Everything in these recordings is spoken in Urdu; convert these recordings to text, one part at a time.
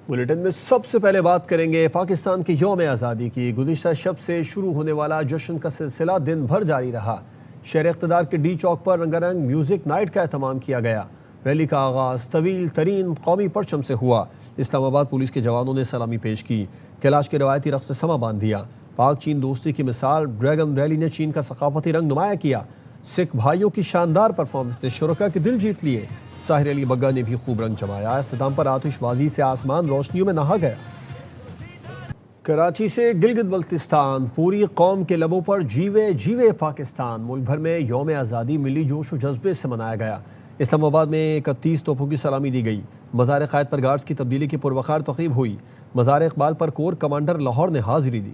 بلیٹن میں سب سے پہلے بات کریں گے پاکستان کے یوم آزادی کی۔ گزشتہ شب سے شروع ہونے والا جشن کا سلسلہ دن بھر جاری رہا۔ شہر اقتدار کے ڈی چوک پر رنگا رنگ میوزک نائٹ کا اہتمام کیا گیا۔ ریلی کا آغاز طویل ترین قومی پرچم سے ہوا۔ اسلام آباد پولیس کے جوانوں نے سلامی پیش کی۔ کیلاش کے روایتی رقص سے سما باندھ دیا۔ پاک چین دوستی کی مثال ڈریگن ریلی نے چین کا ثقافتی رنگ نمایاں کیا۔ سکھ بھائیوں کی شاندار پرفارمنس نے شرکا کے دل جیت لیے۔ ساحر علی بگا نے بھی خوب رنگ جمایا۔ اختتام پر آتش بازی سے آسمان روشنیوں میں نہا گیا۔ کراچی سے گلگت بلتستان، پوری قوم کے لبوں پر جیوے جیوے پاکستان۔ ملک بھر میں یوم آزادی ملی جوش و جذبے سے منایا گیا۔ اسلام آباد میں 31 توپوں کی سلامی دی گئی۔ مزار قائد پر گارڈز کی تبدیلی کی پروقار تقریب ہوئی۔ مزار اقبال پر کور کمانڈر لاہور نے حاضری دی۔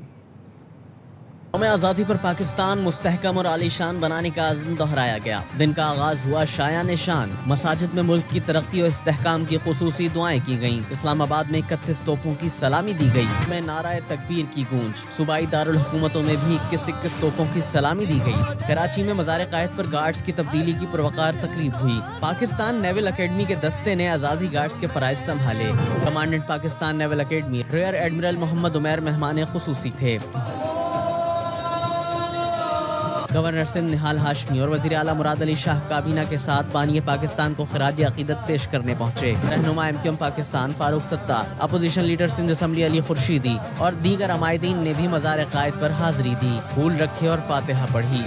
یوم آزادی پر پاکستان مستحکم اور عالی شان بنانے کا عزم دہرایا گیا۔ دن کا آغاز ہوا شایان شان۔ مساجد میں ملک کی ترقی اور استحکام کی خصوصی دعائیں کی گئیں۔ اسلام آباد میں 31 توپوں کی سلامی دی گئی۔ میں نعرہ تکبیر کی گونج۔ صوبائی دارالحکومتوں میں بھی 21 توپوں کی سلامی دی گئی۔ کراچی میں مزار قائد پر گارڈز کی تبدیلی کی پروقار تقریب ہوئی۔ پاکستان نیول اکیڈمی کے دستے نے اعزازی گارڈز کے فرائض سنبھالے۔ Commandant Pakistan naval academy rear admiral Muhammad Umair مہمان خصوصی تھے۔ گورنر سندھ نہال ہاشمی اور وزیر اعلیٰ مراد علی شاہ کابینہ کے ساتھ بانی پاکستان کو خراج عقیدت پیش کرنے پہنچے۔ رہنما MQM Pakistan Farooq Sattar, opposition leader Sindh assembly علی خورشیدی اور دیگر عمائدین نے بھی مزار قائد پر حاضری دی، پھول رکھے اور فاتحہ پڑھی۔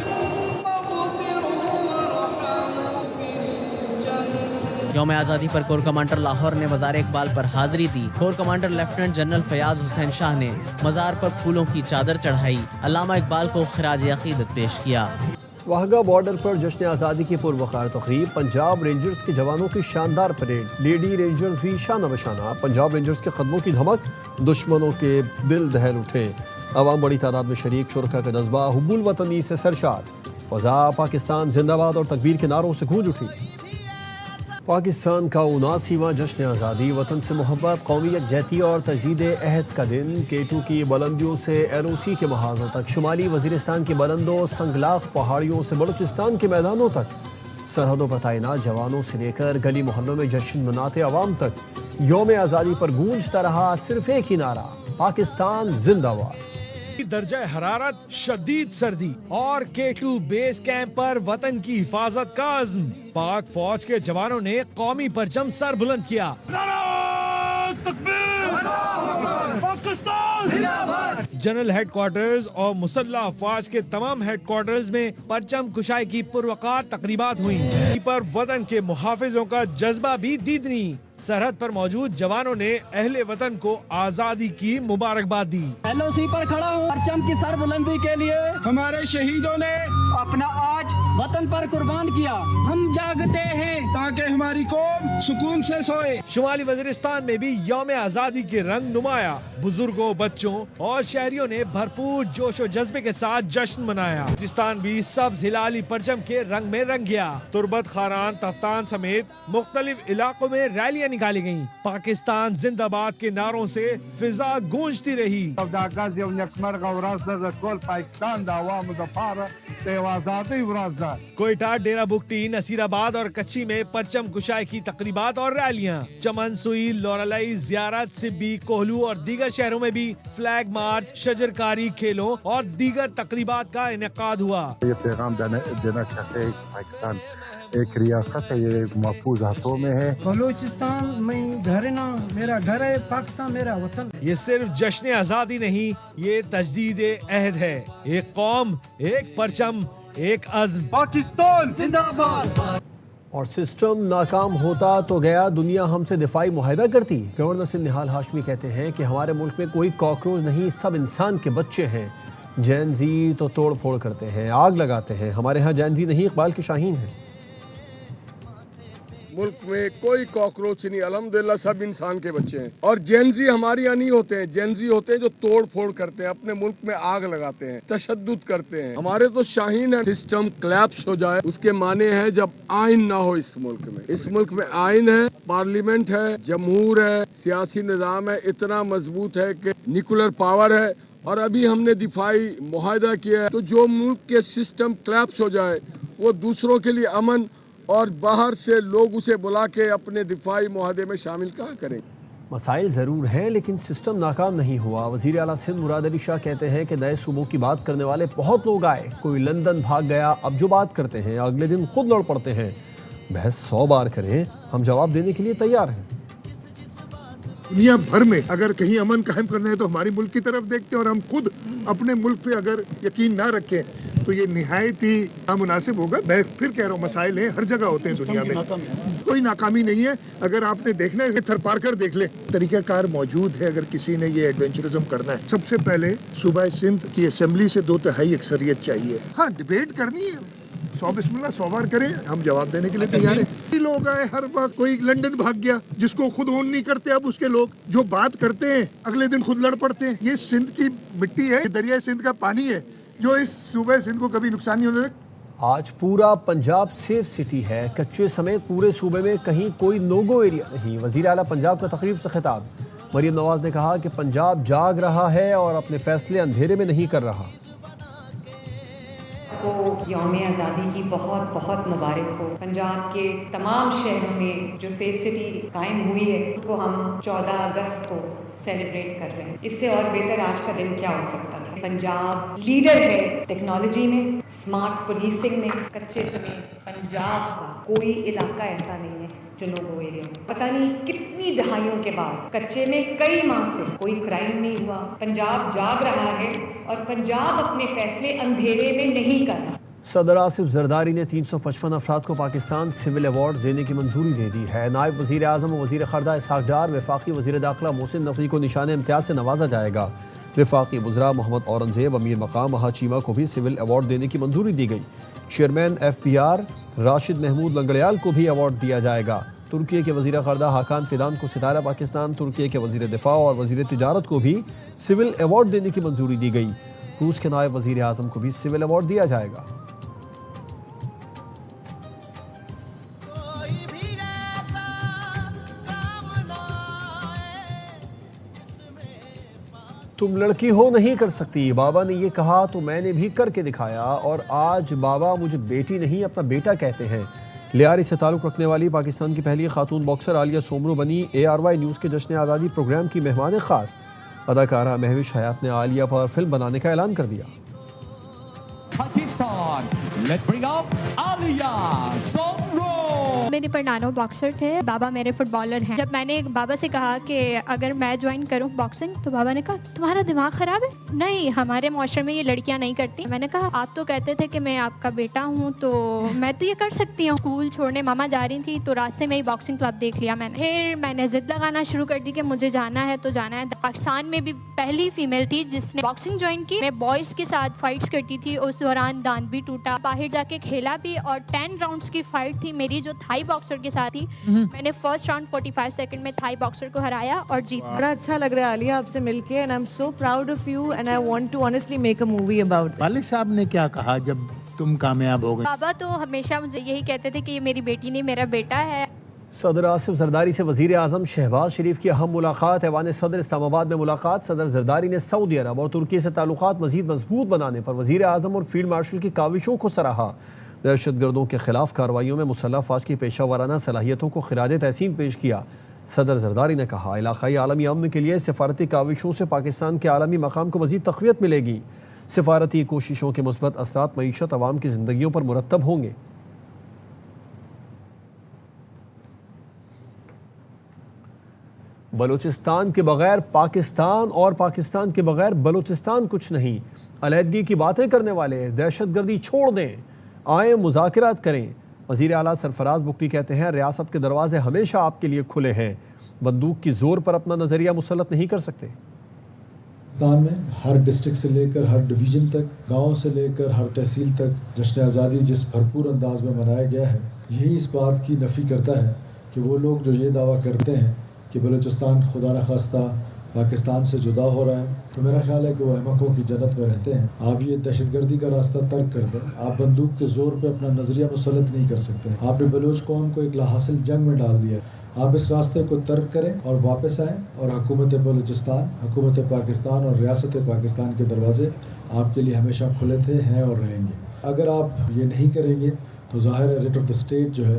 یوم آزادی پر کور کمانڈر لاہور نے مزار اقبال پر حاضری دی۔ Corps commander lieutenant general Fayyaz Hussain Shah نے مزار پر پھولوں کی چادر چڑھائی، علامہ اقبال کو خراج عقیدت پیش کیا۔ واہگہ بارڈر پر جشن آزادی کی پروقار تقریب۔ پنجاب رینجرز کے جوانوں کی شاندار پریڈ۔ لیڈی رینجرز بھی شانہ بشانہ۔ پنجاب رینجرز کے قدموں کی دھمک، دشمنوں کے دل دہل اٹھے۔ عوام بڑی تعداد میں شریک، شرکا کا جذبہ حب الوطنی سے سرشار۔ فضا پاکستان زندہ باد اور تکبیر کے نعروں سے گونج اٹھی۔ پاکستان کا 79واں جشن آزادی، وطن سے محبت، قومی یکجہتی اور تجدید عہد کا دن۔ K2 کی بلندیوں سے LOC کے محاذوں تک، شمالی وزیرستان کی بلندوں سنگلاخ پہاڑیوں سے بلوچستان کے میدانوں تک، سرحدوں پر تعینات جوانوں سے لے کر گلی محلوں میں جشن مناتے عوام تک، یوم آزادی پر گونجتا رہا صرف ایک ہی نعرہ، پاکستان زندہ باد۔ درجہ حرارت شدید سردی اور K2 بیس کیمپ پر وطن کی حفاظت کا عزم۔ پاک فوج کے جوانوں نے قومی پرچم سر بلند کیا۔ جنرل ہیڈ کوارٹرز اور مسلح افواج کے تمام ہیڈ کوارٹرز میں پرچم کشائی کی پروقار تقریبات ہوئیں۔ پر وطن کے محافظوں کا جذبہ بھی دیدنی۔ سرحد پر موجود جوانوں نے اہل وطن کو آزادی کی مبارکباد دی۔ LOC پر کھڑا ہوں پرچم کی سر بلندی کے لیے۔ ہمارے شہیدوں نے اپنا آج وطن پر قربان کیا۔ ہم جاگتے ہیں تاکہ ہماری قوم سکون سے سوئے۔ شمالی وزیرستان میں بھی یوم آزادی کے رنگ نمایاں۔ بزرگوں، بچوں اور شہریوں نے بھرپور جوش و جذبے کے ساتھ جشن منایا۔ بلوچستان بھی سبز ہلالی پرچم کے رنگ میں رنگ گیا۔ تربت، خاران، تفتان سمیت مختلف علاقوں میں ریلیاں نکالی گئیں۔ پاکستان زندہ باد کے نعروں سے فضا گونجتی رہی۔ کوئٹہ، ڈیرہ بگٹی، نصیر آباد اور کچھی میں پرچم کشائی کی تقریبات اور ریلیاں۔ چمن، سوئی، لورلائی، زیارت، سبی، کوہلو اور دیگر شہروں میں بھی فلیگ مارچ، شجرکاری، کھیلوں اور دیگر تقریبات کا انعقاد ہوا۔ یہ پیغام دینا چاہتے ہیں کہ پاکستان ایک ریاست ہے، یہ محفوظ ہاتھوں میں ہے۔ بلوچستان میں گھر نا، میرا گھر ہے، پاکستان میرا وطن۔ یہ صرف جشن آزادی نہیں، یہ تجدید عہد ہے۔ ایک قوم، ایک پرچم، ایک عزم۔ پاکستان زندہ باد۔ اور سسٹم ناکام ہوتا تو گیا دنیا ہم سے دفاعی معاہدہ کرتی۔ گورنر سندھ نہال ہاشمی کہتے ہیں کہ ہمارے ملک میں کوئی کاکروچ نہیں، سب انسان کے بچے ہیں۔ جین زی تو توڑ پھوڑ کرتے ہیں، آگ لگاتے ہیں، ہمارے ہاں جین زی نہیں، اقبال کے شاہین ہیں۔ ملک میں کوئی کاکروچ نہیں، الحمدللہ سب انسان کے بچے ہیں۔ اور جینزی ہمارے یہاں نہیں ہوتے ہیں، جینزی ہوتے ہیں جو توڑ پھوڑ کرتے ہیں، اپنے ملک میں آگ لگاتے ہیں، تشدد کرتے ہیں۔ ہمارے تو شاہین ہے سسٹم کلیپس ہو جائے، اس کے معنی ہے جب آئین نہ ہو اس ملک میں۔ اس ملک میں آئین ہے، پارلیمنٹ ہے، جمہور ہے، سیاسی نظام ہے، اتنا مضبوط ہے کہ نیوکلر پاور ہے، اور ابھی ہم نے دفاعی معاہدہ کیا ہے۔ تو جو ملک کے سسٹم کلیپس ہو جائے وہ دوسروں کے لیے امن اور باہر سے لوگ اسے بلا کے اپنے دفاعی معاہدے میں شامل کہاں کریں۔ مسائل ضرور ہیں لیکن سسٹم ناکام نہیں ہوا۔ وزیر اعلیٰ سندھ مراد علی شاہ کہتے ہیں کہ نئے صوبوں کی بات کرنے والے بہت لوگ آئے، کوئی لندن بھاگ گیا، اب جو بات کرتے ہیں اگلے دن خود لڑ پڑتے ہیں۔ بحث 100 بار کریں، ہم جواب دینے کے لیے تیار ہیں۔ دنیا بھر میں اگر کہیں امن قائم کرنا ہے تو ہمارے ملک کی طرف دیکھتے ہیں، اور ہم خود اپنے ملک پہ اگر یقین نہ رکھیں تو یہ نہایت ہی نامناسب ہوگا۔ میں پھر کہہ رہا ہوں، مسائل ہیں، ہر جگہ ہوتے ہیں دنیا میں، کوئی ناکامی نہیں ہے۔ اگر آپ نے دیکھنا ہے تھر پار کر دیکھ لیں، طریقہ کار موجود ہے اگر کسی نے یہ ایڈونچرزم کرنا ہے۔ سب سے پہلے صوبہ سندھ کی اسمبلی سے 2/3 اکثریت چاہیے۔ ہاں ڈیبیٹ کرنی ہے، 100 بسم اللہ 100 بار کریں، ہم جواب دینے کے لیے تیار ہیں۔ لوگ آئے ہر وقت، کوئی لندن بھاگ گیا جس کو خود اون نہیں کرتے، اب اس کے لوگ جو بات کرتے ہیں اگلے دن خود لڑ پڑتے ہیں۔ یہ سندھ کی مٹی ہے، دریائے سندھ کا پانی ہے جو اس صوبہ سندھ کو کبھی نقصان نہیں ہونے۔ آج پورا پنجاب سیف سٹی ہے، کچے سمیت پورے صوبے میں کہیں کوئی نو گو ایریا نہیں۔ وزیر اعلیٰ پنجاب کا تقریب سے خطاب، مریم نواز نے کہا کہ پنجاب جاگ رہا ہے اور اپنے فیصلے اندھیرے میں نہیں کر رہا۔ کو یوم آزادی کی بہت بہت مبارک ہو۔ پنجاب کے تمام شہروں میں جو سیف سٹی قائم ہوئی ہے اس کو ہم 14 اگست کو سیلیبریٹ کر رہے ہیں۔ اس سے اور بہتر آج کا دن کیا ہو سکتا تھا۔ پنجاب لیڈر ہے ٹیکنالوجی میں، اسمارٹ پولیسنگ میں، کچے سمیت پنجاب کا کوئی علاقہ ایسا نہیں ہے جو نو گو ایریا ہے۔ پتہ نہیں کتنی دہائیوں کے بعد کچے میں کئی ماہ سے کوئی کرائم نہیں ہوا۔ پنجاب جاگ رہا ہے اور پنجاب اپنے فیصلے اندھیرے میں نہیں کر رہا۔ صدر آصف زرداری نے 355 افراد کو پاکستان سول ایوارڈ دینے کی منظوری دے دی ہے۔ نائب وزیر اعظم و وزیر خردہ اسحاق ڈار، وفاقی وزیر داخلہ محسن نقوی کو نشان امتیاز سے نوازا جائے گا۔ وفاقی وزراء محمد اورنگزیب، امیر مقام مہا چیمہ کو بھی سول ایوارڈ دینے کی منظوری دی گئی۔ چیئرمین FPR راشد محمود لنگڑیال کو بھی ایوارڈ دیا جائے گا۔ ترکی کے وزیر خردہ حاکان فیدان کو ستارہ پاکستان، ترکی کے وزیر دفاع اور وزیر تجارت کو بھی سول ایوارڈ دینے کی منظوری دی گئی۔ روس کے نائب وزیر اعظم کو بھی سول ایوارڈ دیا جائے گا۔ تم لڑکی ہو نہیں کر سکتی، بابا نے یہ کہا تو میں نے بھی کر کے دکھایا، اور آج بابا مجھے بیٹی نہیں اپنا بیٹا کہتے ہیں۔ لیاری سے تعلق رکھنے والی پاکستان کی پہلی خاتون باکسر عالیہ سومرو بنی۔ ARY نیوز کے جشن آزادی پروگرام کی مہمان خاص۔ اداکارہ مہوش حیات نے عالیہ پر فلم بنانے کا اعلان کر دیا۔ پاکستان، لیٹس برنگ اپ عالیہ سومرو۔ میرے پڑنانو باکسر تھے، بابا میرے فٹ بالر ہیں۔ جب میں نے بابا سے کہا کہ اگر میں جوائن کروں باکسنگ تو بابا نے کہا تمہارا دماغ خراب ہے، نہیں ہمارے معاشرے میں یہ لڑکیاں نہیں کرتی۔ میں نے کہا آپ تو کہتے تھے کہ میں آپ کا بیٹا ہوں تو میں تو یہ کر سکتی ہوں۔ اسکول چھوڑنے ماما جا رہی تھی تو راستے میں ہی باکسنگ کلب دیکھ لیا میں نے، پھر میں نے ضد لگانا شروع کر دی کہ مجھے جانا ہے تو جانا ہے۔ پاکستان میں بھی پہلی فیمیل تھی جس نے باکسنگ جوائن کی۔ میں بوائز کے ساتھ فائٹس کرتی تھی، اس دوران داندھ بھی ٹوٹا، باہر جا کے کھیلا بھی، اور 10 راؤنڈز کی فائٹ تھی میری جو تھائی باکسر کے ساتھ تھی۔ میں نے فرسٹ راؤنڈ 45 سیکنڈ میں تھائی باکسر کو ہرایا اور جیت۔ بڑا اچھا لگ رہا ہے عالیہ آپ سے مل کے، and I'm so proud of you and I want to honestly make a movie about it۔ والد صاحب نے کیا کہا جب تم کامیاب ہو گئے؟ بابا تو ہمیشہ مجھے یہی کہتے تھے کہ یہ میری بیٹی نہیں میرا بیٹا ہے۔ صدر آصف زرداری سے وزیر اعظم شہباز شریف کی اہم ملاقات۔ ایوان صدر اسلام آباد میں ملاقات۔ صدر زرداری نے سعودی عرب اور ترکی سے تعلقات مزید مضبوط بنانے پر وزیر اعظم اور فیلڈ مارشل کی کاوشوں کو سراہا۔ دہشت گردوں کے خلاف کارروائیوں میں مسلح افواج کی پیشہ ورانہ صلاحیتوں کو خراج تحسین پیش کیا۔ صدر زرداری نے کہا علاقائی عالمی امن کے لیے سفارتی کاوشوں سے پاکستان کے عالمی مقام کو مزید تقویت ملے گی۔ سفارتی کوششوں کے مثبت اثرات معیشت عوام کی زندگیوں پر مرتب ہوں گے۔ بلوچستان کے بغیر پاکستان اور پاکستان کے بغیر بلوچستان کچھ نہیں۔ علیحدگی کی باتیں کرنے والے دہشت گردی چھوڑ دیں، آئیں مذاکرات کریں۔ وزیر اعلیٰ سرفراز بگٹی کہتے ہیں ریاست کے دروازے ہمیشہ آپ کے لیے کھلے ہیں، بندوق کی زور پر اپنا نظریہ مسلط نہیں کر سکتے۔ پاکستان میں ہر ڈسٹرکٹ سے لے کر ہر ڈویژن تک، گاؤں سے لے کر ہر تحصیل تک جشن آزادی جس بھرپور انداز میں منایا گیا ہے، یہی اس بات کی نفی کرتا ہے کہ وہ لوگ جو یہ دعویٰ کرتے ہیں کہ بلوچستان خدا نخواستہ پاکستان سے جدا ہو رہا ہے، تو میرا خیال ہے کہ وہ احمقوں کی جنت میں رہتے ہیں۔ آپ یہ دہشت گردی کا راستہ ترک کر دیں، آپ بندوق کے زور پہ اپنا نظریہ مسلط نہیں کر سکتے۔ آپ نے بلوچ قوم کو ایک لاحاصل جنگ میں ڈال دیا۔ آپ اس راستے کو ترک کریں اور واپس آئیں، اور حکومت بلوچستان، حکومت پاکستان اور ریاست پاکستان کے دروازے آپ کے لیے ہمیشہ کھلے تھے، ہیں اور رہیں گے۔ اگر آپ یہ نہیں کریں گے تو ظاہر ہے ریٹ آف دا اسٹیٹ جو ہے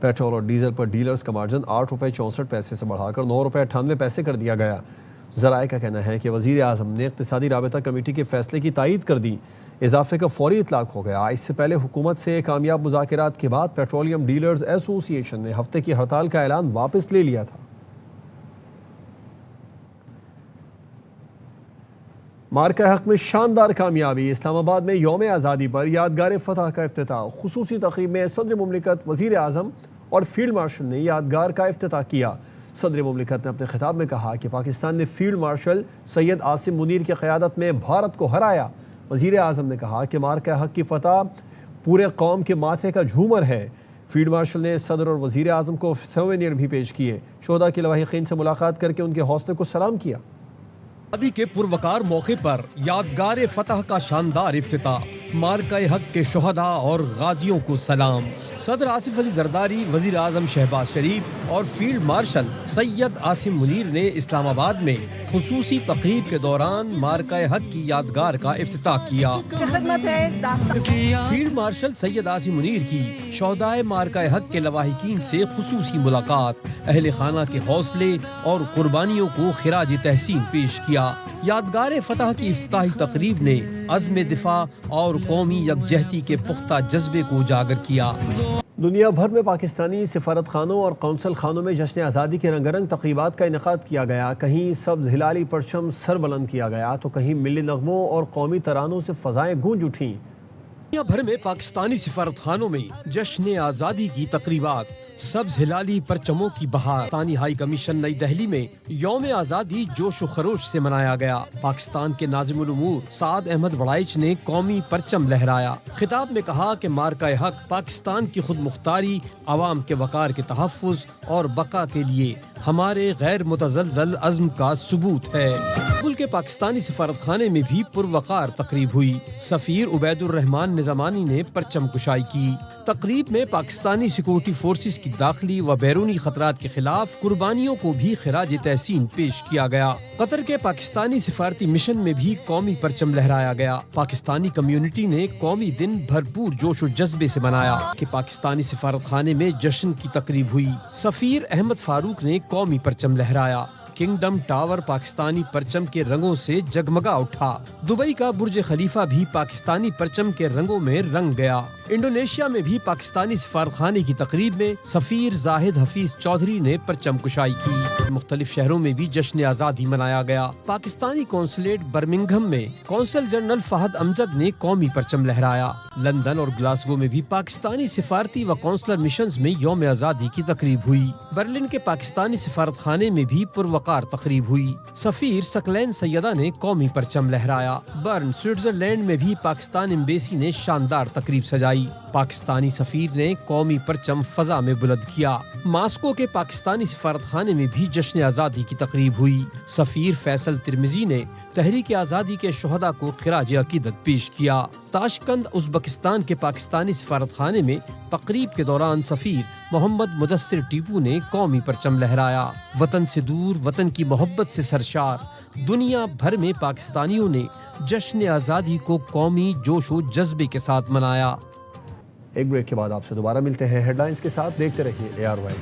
پیٹرول اور ڈیزل پر ڈیلرز کا مارجن 8 روپے 64 پیسے سے بڑھا کر 9 روپے 98 پیسے کر دیا گیا۔ ذرائع کا کہنا ہے کہ وزیر اعظم نے اقتصادی رابطہ کمیٹی کے فیصلے کی تائید کر دی۔ اضافے کا فوری اطلاق ہو گیا۔ اس سے پہلے حکومت سے کامیاب مذاکرات کے بعد پیٹرولیم ڈیلرز ایسوسی ایشن نے ہفتے کی ہڑتال کا اعلان واپس لے لیا تھا۔ مارکہ حق میں شاندار کامیابی، اسلام آباد میں یوم آزادی پر یادگار فتح کا افتتاح۔ خصوصی تقریب میں صدر مملکت، وزیر اعظم اور فیلڈ مارشل نے یادگار کا افتتاح کیا۔ صدر مملکت نے اپنے خطاب میں کہا کہ پاکستان نے فیلڈ مارشل سید عاصم منیر کی قیادت میں بھارت کو ہرایا۔ وزیر اعظم نے کہا کہ مارکہ حق کی فتح پورے قوم کے ماتھے کا جھومر ہے۔ فیلڈ مارشل نے صدر اور وزیر اعظم کو سووینیر بھی پیش کیے۔ شہداء کے لواحقین سے ملاقات کر کے ان کے حوصلے کو سلام کیا۔ آزادی کے پروقار موقع پر یادگار فتح کا شاندار افتتاح، مارکہ حق کے شہداء اور غازیوں کو سلام۔ صدر آصف علی زرداری، وزیر اعظم شہباز شریف اور فیلڈ مارشل سید عاصم منیر نے اسلام آباد میں خصوصی تقریب کے دوران مارکہ حق کی یادگار کا افتتاح کیا۔ فیلڈ مارشل سید عاصم منیر کی شہداء مارکہ حق کے لواحقین سے خصوصی ملاقات، اہل خانہ کے حوصلے اور قربانیوں کو خراج تحسین پیش کیا۔ یادگار فتح کی افتتاحی تقریب نے عزم دفاع اور قومی یکجہتی کے پختہ جذبے کو اجاگر کیا۔ دنیا بھر میں پاکستانی سفارت خانوں اور قونصل خانوں میں جشن آزادی کے رنگا رنگ تقریبات کا انعقاد کیا گیا۔ کہیں سبز ہلالی پرچم سر بلند کیا گیا تو کہیں ملی نغموں اور قومی ترانوں سے فضائیں گونج اٹھیں۔ دنیا بھر میں پاکستانی سفارت خانوں میں جشن آزادی کی تقریبات، سبز ہلالی پرچموں کی بہار۔ پاکستانی ہائی کمیشن نئی دہلی میں یوم آزادی جوش و خروش سے منایا گیا۔ پاکستان کے ناظم الامور سعد احمد وڑائچ نے قومی پرچم لہرایا۔ خطاب میں کہا کہ مارکہ حق پاکستان کی خود مختاری، عوام کے وقار کے تحفظ اور بقا کے لیے ہمارے غیر متزلزل عزم کا ثبوت ہے۔ کابل کے پاکستانی سفارت خانے میں بھی پروقار تقریب ہوئی۔ سفیر عبید الرحمان نظامانی نے پرچم کشائی کی۔ تقریب میں پاکستانی سیکورٹی فورسز کی داخلی و بیرونی خطرات کے خلاف قربانیوں کو بھی خراج تحسین پیش کیا گیا۔ قطر کے پاکستانی سفارتی مشن میں بھی قومی پرچم لہرایا گیا۔ پاکستانی کمیونٹی نے قومی دن بھرپور جوش و جذبے سے منایا کہ پاکستانی سفارت خانے میں جشن کی تقریب ہوئی۔ سفیر احمد فاروق نے قومی پرچم لہرایا۔ کنگڈم ٹاور پاکستانی پرچم کے رنگوں سے جگمگا اٹھا۔ دبئی کا برج خلیفہ بھی پاکستانی پرچم کے رنگوں میں رنگ گیا۔ انڈونیشیا میں بھی پاکستانی سفارت خانے کی تقریب میں سفیر زاہد حفیظ چودھری نے پرچم کشائی کی۔ مختلف شہروں میں بھی جشن آزادی منایا گیا۔ پاکستانی قونصلیٹ برمنگھم میں قونصل جنرل فہد امجد نے قومی پرچم لہرایا۔ لندن اور گلاسگو میں بھی پاکستانی سفارتی و قونصلر مشنز میں یوم آزادی کی تقریب ہوئی۔ برلن کے پاکستانی سفارت خانے میں بھی پروقار تقریب ہوئی۔ سفیر سکلین سیدہ نے قومی پرچم لہرایا۔ برن سوئٹزرلینڈ میں بھی پاکستان ایمبیسی نے شاندار تقریب سجائی۔ پاکستانی سفیر نے قومی پرچم فضا میں بلند کیا۔ ماسکو کے پاکستانی سفارت خانے میں بھی جشن آزادی کی تقریب ہوئی۔ سفیر فیصل ترمزی نے تحریک آزادی کے شہداء کو خراج عقیدت پیش کیا۔ تاشقند ازبکستان کے پاکستانی سفارت خانے میں تقریب کے دوران سفیر محمد مدثر ٹیپو نے قومی پرچم لہرایا۔ وطن سے دور، وطن کی محبت سے سرشار، دنیا بھر میں پاکستانیوں نے جشن آزادی کو قومی جوش و جذبے کے ساتھ منایا۔ ایک بریک کے بعد آپ سے دوبارہ ملتے ہیں ہیڈ لائنز کے ساتھ۔ دیکھتے رہیے ARY۔